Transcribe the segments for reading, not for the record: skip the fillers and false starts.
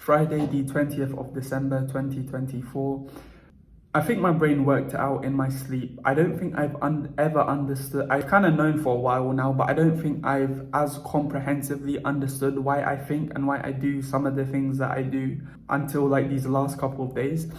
Friday the 20th of December 2024. I think my brain worked it out in my sleep. I don't think I've ever understood. I've kind of known for a while now, but I don't think I've as comprehensively understood why I think and why I do some of the things that I do until like these last couple of days.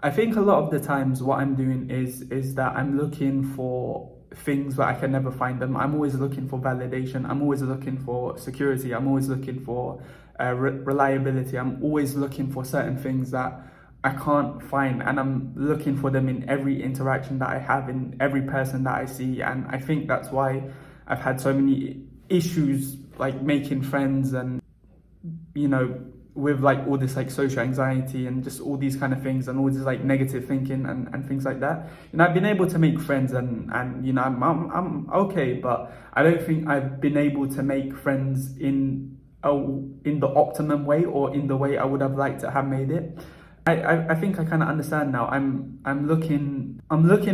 I think a lot of the times what I'm doing is that I'm looking for things but I can never find them. I'm always looking for validation. I'm always looking for security. I'm always looking for reliability. I'm always looking for certain things that I can't find, and I'm looking for them in every interaction that I have, in every person that I see. And I think that's why I've had so many issues like making friends, and with like all this like social anxiety and just all these kind of things and all this like negative thinking and things like that. I've been able to make friends and I'm okay, but I don't think I've been able to make friends in the optimum way, or in the way I would have liked to have made it. I think I kind of understand now. I'm looking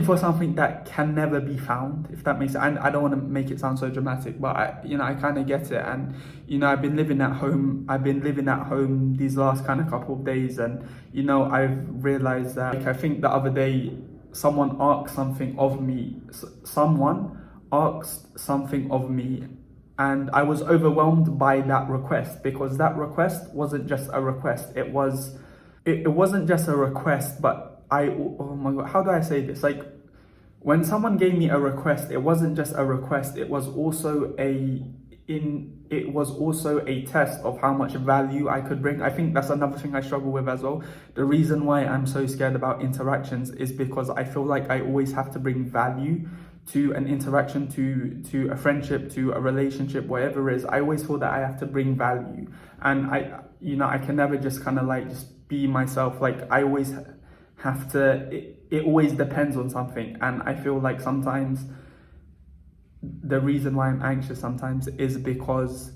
for something that can never be found, if that makes sense. I don't want to make it sound so dramatic, but I kind of get it. And I've been living at home these last kind of couple of days, and I've realized that, like, I think the other day someone asked something of me. And I was overwhelmed by that request, because that request wasn't just a request. It wasn't just a request, but oh my God, how do I say this? Like, when someone gave me a request, it wasn't just a request, it was also a test of how much value I could bring. I think that's another thing I struggle with as well. The reason why I'm so scared about interactions is because I feel like I always have to bring value to an interaction, to a friendship, to a relationship, whatever it is. I always feel that I have to bring value, and I can never just kind of like just be myself. Like, I always have to, it always depends on something. And I feel like sometimes the reason why I'm anxious sometimes is because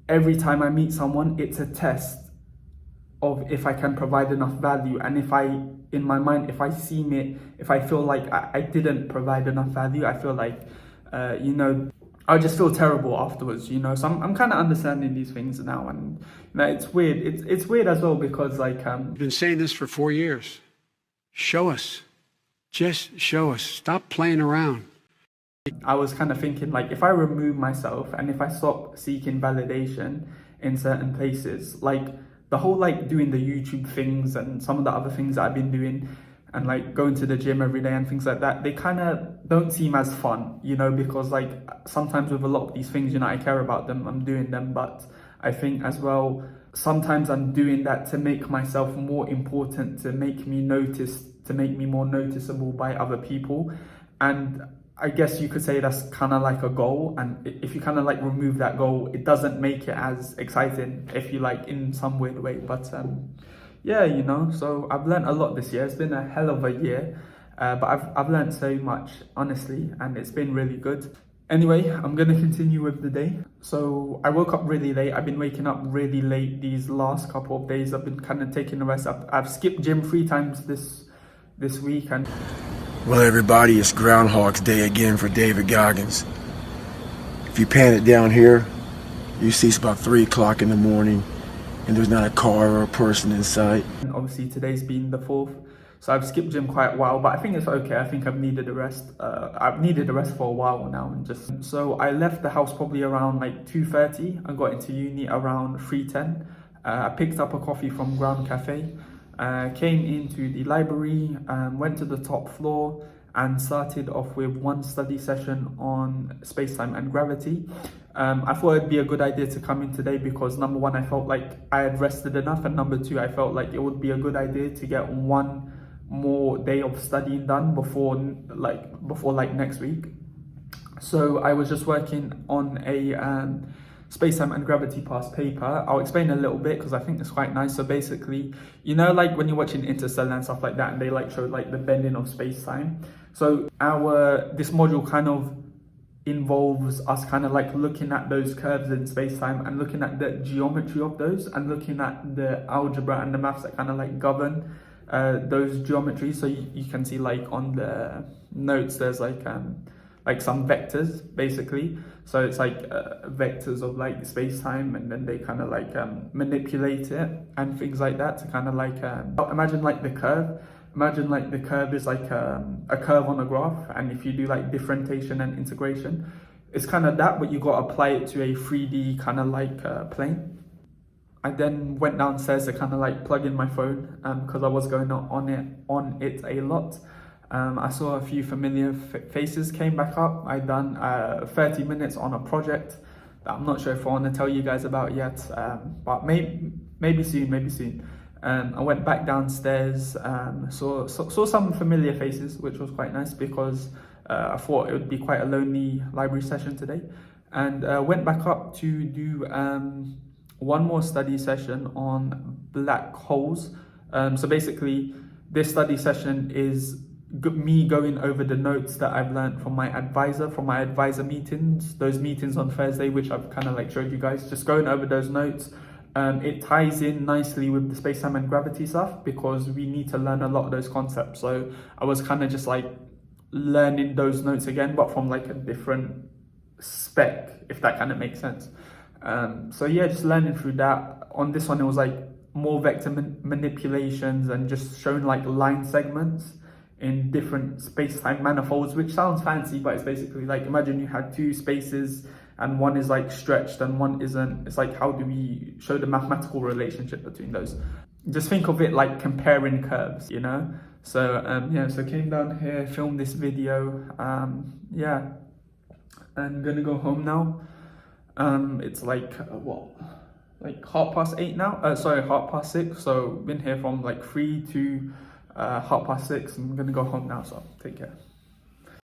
every time I meet someone, it's a test of if I can provide enough value. And in my mind, if I feel like I didn't provide enough value, I feel like, I just feel terrible afterwards, So I'm kind of understanding these things now, and it's weird. It's weird as well, because like I've been saying this for 4 years. Show us, just show us. Stop playing around. I was kind of thinking, like, if I remove myself and if I stop seeking validation in certain places, like the whole like doing the YouTube things and some of the other things that I've been doing, and like going to the gym every day and things like that, they kind of don't seem as fun, because like sometimes with a lot of these things, I care about them, I'm doing them, but I think as well, sometimes I'm doing that to make myself more important, to make me more noticeable by other people. And I guess you could say that's kind of like a goal, and if you kind of like remove that goal, it doesn't make it as exciting, if you like, in some weird way. But yeah, so I've learned a lot this year. It's been a hell of a year, but I've learned so much, honestly, and it's been really good. Anyway, I'm gonna continue with the day. So I woke up really late. I've been waking up really late these last couple of days. I've been kind of taking a rest. I've skipped gym 3 times this week. And well, everybody, it's Groundhog's Day again for David Goggins. If you pan it down here, you see it's about 3 o'clock in the morning, and there's not a car or a person in sight. And obviously today's been the 4th, so I've skipped gym quite a while, but I think it's okay. I think I've needed a rest. I've needed a rest for a while now, and so I left the house probably around like 2:30. I got into uni around 3:10. I picked up a coffee from Ground Cafe, came into the library, went to the top floor, and started off with one study session on space-time and gravity. I thought it'd be a good idea to come in today because, number one, I felt like I had rested enough, and number two, I felt like it would be a good idea to get one more day of studying done before next week. So I was just working on a space-time and gravity past paper. I'll explain a little bit because I think it's quite nice. So basically, like when you're watching Interstellar and stuff like that, and they like show like the bending of space-time. So this module kind of involves us kind of like looking at those curves in space-time and looking at the geometry of those, and looking at the algebra and the maths that kind of like govern those geometries. So you can see like on the notes, there's like like some vectors basically. So it's like vectors of like space-time, and then they kind of like manipulate it and things like that to kind of like imagine like the curve. Imagine like the curve is like a curve on a graph, and if you do like differentiation and integration, it's kind of that, but you got to apply it to a 3D kind of like plane. I then went downstairs to kind of like plug in my phone because I was going on it a lot. I saw a few familiar faces came back up. I done 30 minutes on a project that I'm not sure if I want to tell you guys about yet, but maybe soon. I went back downstairs, saw some familiar faces, which was quite nice because I thought it would be quite a lonely library session today, and went back up to do one more study session on black holes. So basically, this study session is me going over the notes that I've learned from my advisor meetings, those meetings on Thursday, which I've kind of like showed you guys, just going over those notes. It ties in nicely with the space-time and gravity stuff because we need to learn a lot of those concepts. So I was kind of just like learning those notes again, but from like a different spec, if that kind of makes sense. So yeah, just learning through that. On this one, it was like more vector manipulations and just showing like line segments in different space-time manifolds, which sounds fancy, but it's basically like, imagine you had two spaces and one is like stretched and one isn't. It's like, how do we show the mathematical relationship between those? Just think of it like comparing curves, you know? So yeah, so came down here, filmed this video. Yeah, I'm gonna go home now. It's like like 8:30 now? Sorry, 6:30. So been here from like 3 to 6:30. I'm gonna go home now, so take care.